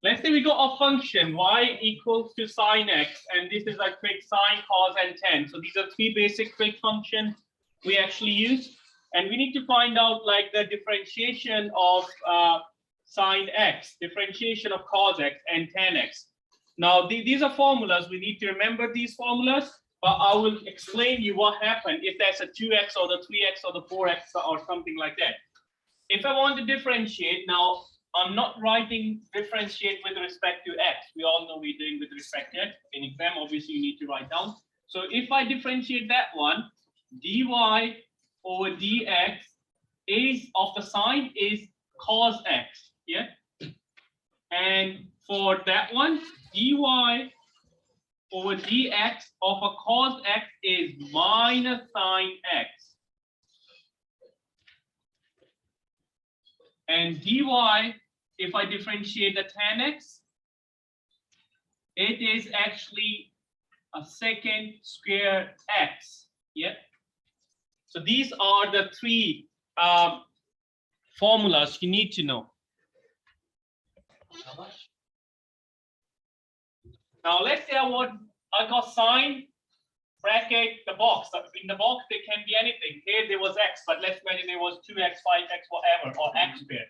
let's say we got a function y equals to sine x, and this is like trig, sine, cos, and tan. So these are three basic trig functions we actually use, and we need to find out like the differentiation of sine x, differentiation of cos x, and tan x. Now these are formulas. We need to remember these formulas, but I will explain you what happened if there's a 2x or the 3x or the 4x or something like that. If I want to differentiate, now I'm not writing differentiate with respect to x. We all know we're doing with respect to x. In exam, obviously, you need to write down. So if I differentiate that one, dy over dx is of the sine is cos x, yeah? And for that one, dy over dx of a cos x is minus sine x. And dy, if I differentiate the tan x, it is actually a second square x. Yeah. So these are the three formulas you need to know. Now let's say I got sine bracket the box. In the box there can be anything. Here there was x, but let's imagine there was 2x, 5x, whatever, or x squared.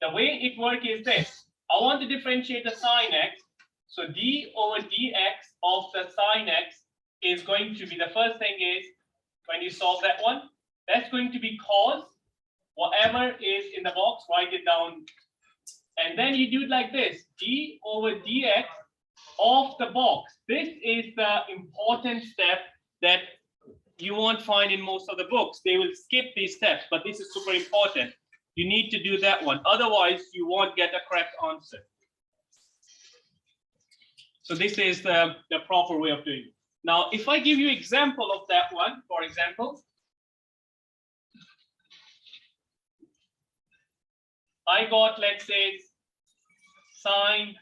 The way it works is this. I want to differentiate the sine x. So d over dx of the sine x is going to be, the first thing is, when you solve that one, that's going to be cos whatever is in the box, write it down. And then you do it like this, d over dx of the box. This is the important step that you won't find in most of the books. They will skip these steps, but this is super important. You need to do that one. Otherwise, you won't get a correct answer. So this is the proper way of doing it. Now, if I give you example of that one, for example, I got, let's say, sine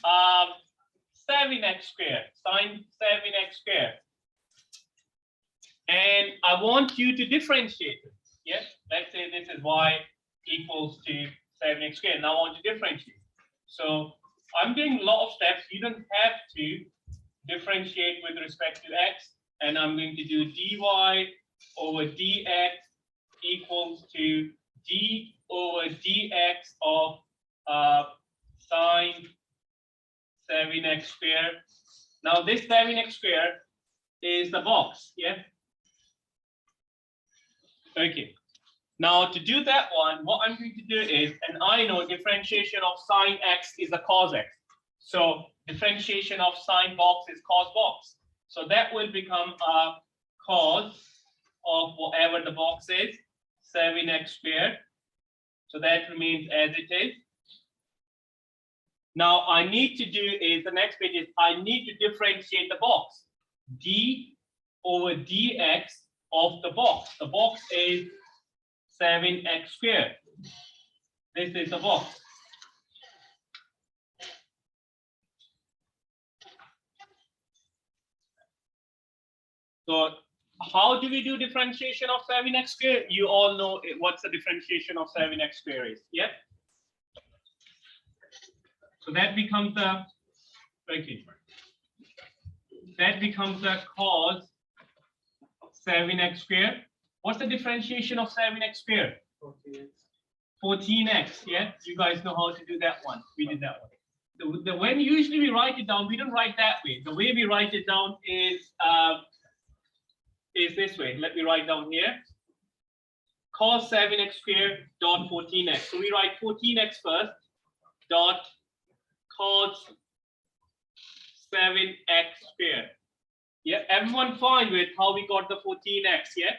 7x squared, sine 7x squared. And I want you to differentiate it. Yes, let's say this is y equals to 7x squared. Now I want to differentiate. So I'm doing a lot of steps. You don't have to differentiate with respect to x. And I'm going to do dy over dx equals to d over dx of sine 7x squared. Now this 7x squared is the box, yeah? Okay. Now to do that one, what I'm going to do is, and I know differentiation of sine x is a cos x. So differentiation of sine box is cos box. So that will become a cos of whatever the box is, 7x squared. So that remains as it is. Now I need to do is, the next page is, I need to differentiate the box. D over dx of the box. The box is 7x squared. This is the box. So how do we do differentiation of 7x squared? You all know what's the differentiation of 7x squared is, yeah? So that becomes the, okay, that becomes the cos 7x squared. What's the differentiation of 7x squared? 14x. 14x, yeah? You guys know how to do that one. We did that one. When usually we write it down, we don't write that way. The way we write it down is this way. Let me write down here. Cos 7x squared dot 14x. So we write 14x first dot cos 7x squared. Yeah, everyone fine with how we got the 14x, yeah?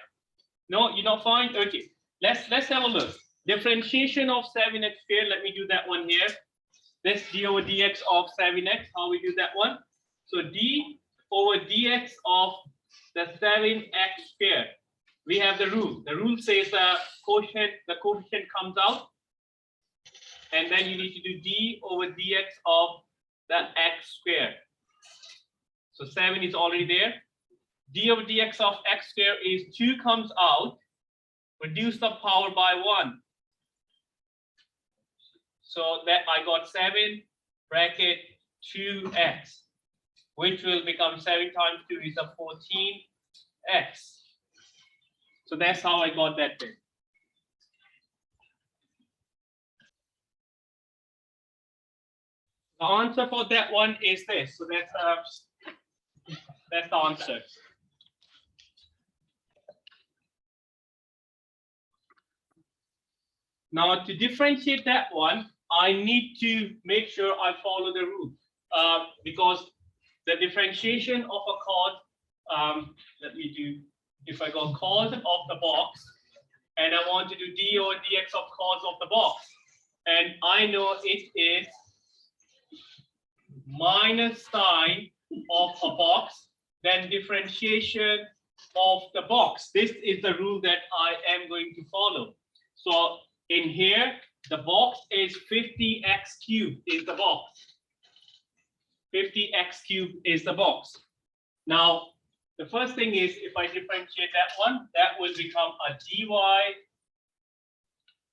No, you're not fine? Okay, let's have a look. Differentiation of 7x squared, let me do that one here. This d over dx of 7x, how we do that one? So d over dx of the 7x squared. We have the rule. The rule says the coefficient comes out. And then you need to do d over dx of the x squared. So 7 is already there. D over dx of x squared is 2 comes out. Reduce the power by 1. So that I got 7 bracket 2x, which will become 7 times 2 is a 14x. So that's how I got that bit. The answer for that one is this. So that's the answer. Now to differentiate that one, I need to make sure I follow the rule because the differentiation of a chord, let me do, if I go chord of the box and I want to do d over dx of chords of the box, and I know it is minus sign of a box, then differentiation of the box. This is the rule that I am going to follow. So in here, the box is 50x cubed is the box. 50x cubed is the box. Now, the first thing is if I differentiate that one, that will become a dy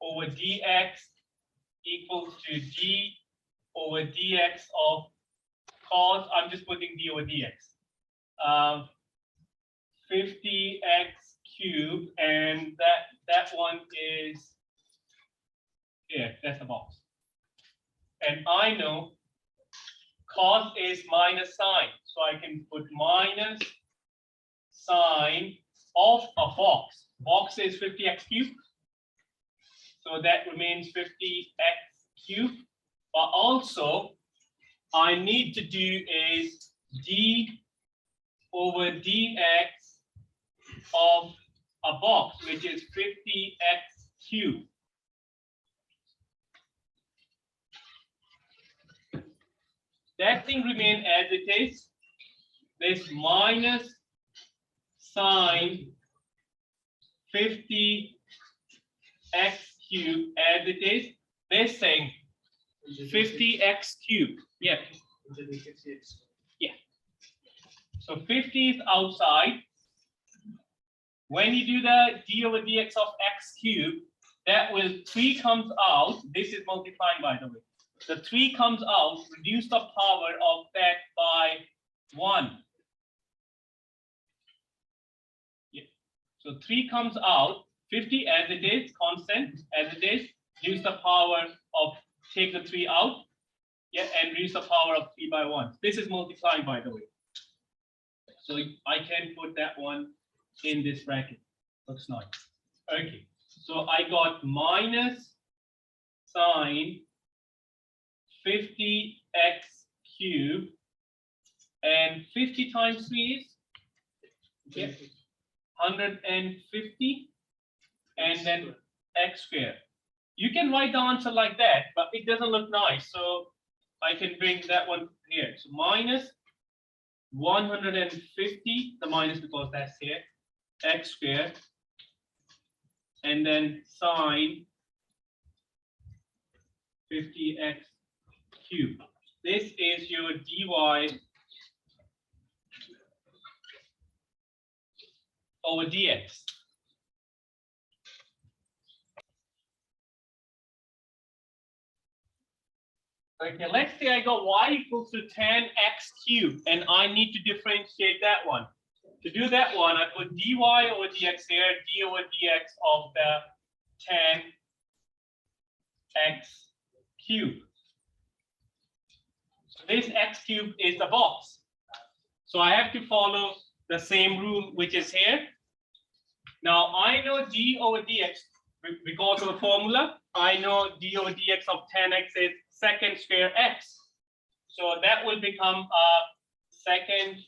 over dx equals to d over dx of cos, I'm just putting d over dx. 50x cubed, and that one is here, that's the box. And I know cos is minus sine, so I can put minus sine of a box. Box is 50x cubed, so that remains 50x cubed. But also, I need to do is d over dx of a box, which is 50x cubed. That thing remains as it is. This minus sine 50x cubed as it is. This thing 50x cubed. Yeah. Yeah. So 50 is outside. When you do the d over dx of x cubed, that will 3 comes out. This is multiplying, by the way. The 3 comes out, reduce the power of that by 1. Yeah. So 3 comes out, 50 as it is, constant as it is, reduce the power of, take the 3 out, yeah, and reduce the power of 3 by 1. This is multiplying, by the way. So I can put that one in this bracket. Looks nice. Okay, so I got minus sine 50x cubed, and 50 times 3 is, yeah, 150, and then x squared. You can write the answer like that, but it doesn't look nice, so I can bring that one here. So minus 150, the minus because that's here, x squared, and then sine 50x cubed. This is your dy over dx. Okay, let's say I got y equals to 10x cubed, and I need to differentiate that one. To do that one, I put dy over dx here, d over dx of the 10x cubed. So this x cubed is the box. So I have to follow the same rule which is here. Now I know d over dx because of the formula. I know d over dx of 10x is second square x. So that will become a second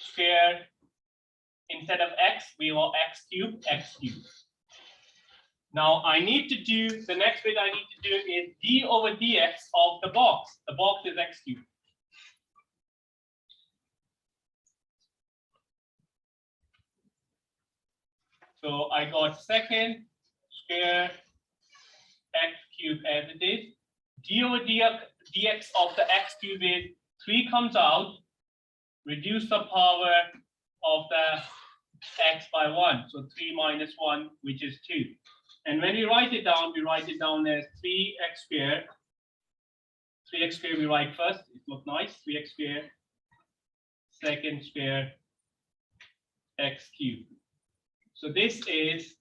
square, instead of x, we will x cubed. Now I need to do, the next bit I need to do is d over dx of the box. The box is x cubed. So I got second square x cubed as it is. D over dx of the x cubed is 3 comes out, reduce the power of the x by 1. So 3 minus 1, which is 2. And when we write it down as 3x squared 3x square we write first. It looks nice. 3x square, second square, x cubed. So this is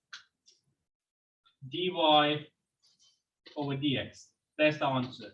dy over dx. That's the answer.